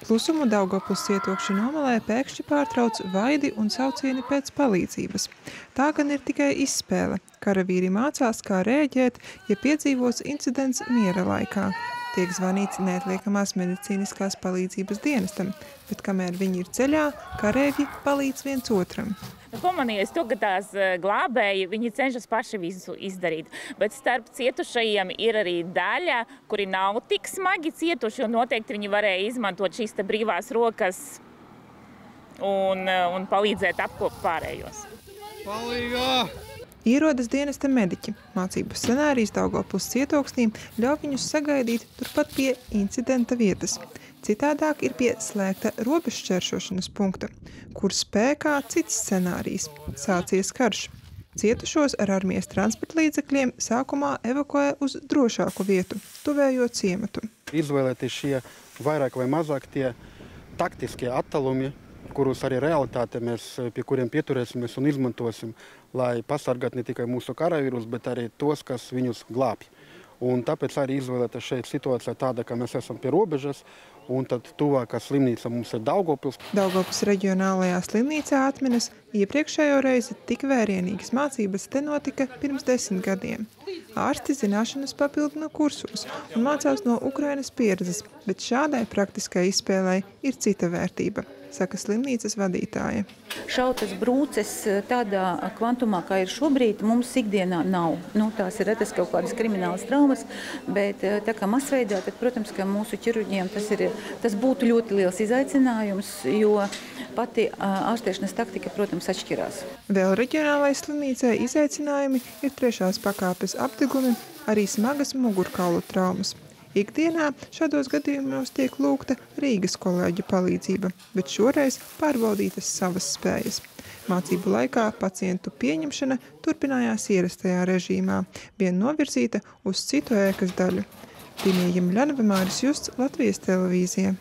Klusumu Daugavpils cietokša nomalē pēkšņi pārtrauc vaidi un saucieni pēc palīdzības. Tā gan ir tikai izspēle. Karavīri mācās, kā rēģēt, ja piedzīvos incidents miera laikā. Tiek zvanīts neatliekamās medicīniskās palīdzības dienestam, bet kamēr viņi ir ceļā, kareivji palīdz viens otram. Pamanījies to, ka tās glābēji, viņi cenšas paši visu izdarīt, bet starp cietušajiem ir arī daļa, kuri nav tik smagi cietuši, un noteikti viņi varēja izmantot šīs te brīvās rokas un palīdzēt apkopt pārējos. Palīgā! Ierodas dienesta mediķi. Mācību scenārijs Daugavpils cietoksnī ļauj viņus sagaidīt turpat pie incidenta vietas. Citādāk ir pie slēgta robežšķēršošanas punkta, kur spēkā cits scenārijs – sācies karš. Cietušos ar armijas transportlīdzekļiem sākumā evakuē uz drošāku vietu, tuvējo ciematu. Izvēlēties šie vairāk vai mazāk tie taktiskie attālumi, kurus arī realitāte pie kuriem pieturēsimies un izmantosim, lai pasargātu ne tikai mūsu karavīrus, bet arī tos, kas viņus glābj. Un tāpēc arī izvēlēta šeit situācija tāda, ka mēs esam pie robežas, un tad tuvākā slimnīca mums ir Daugavpils. Daugavpils reģionālajā slimnīcā atminas, iepriekšējo reizi tik vērienīgas mācības te notika pirms 10 gadiem. Ārsti zināšanas papildina kursos un mācās no Ukrainas pieredzes, bet šādai praktiskai izspēlei ir cita vērtība, saka slimnīcas vadītāja. Šautas brūces tādā kvantumā, kā ir šobrīd, mums ikdienā nav. Tās ir retas kaut kādas kriminālas traumas, bet tā kā masveidā, tad, protams, ka mūsu ķirurģiem tas būtu ļoti liels izaicinājums, jo pati ārstēšanas taktika, protams, atšķirās. Vēl reģionālajai slimnīcai izaicinājumi ir 3. pakāpes apdegumi, arī smagas mugurkaulu traumas. Ikdienā šādos gadījumos tiek lūgta Rīgas kolēģu palīdzība, bet šoreiz pārbaudītas savas spējas. Mācību laikā pacientu pieņemšana turpinājās ierastajā režīmā, vien novirzīta uz citu ēkas daļu. Tinija Jemļanova, Māris Justs, Latvijas televīzija.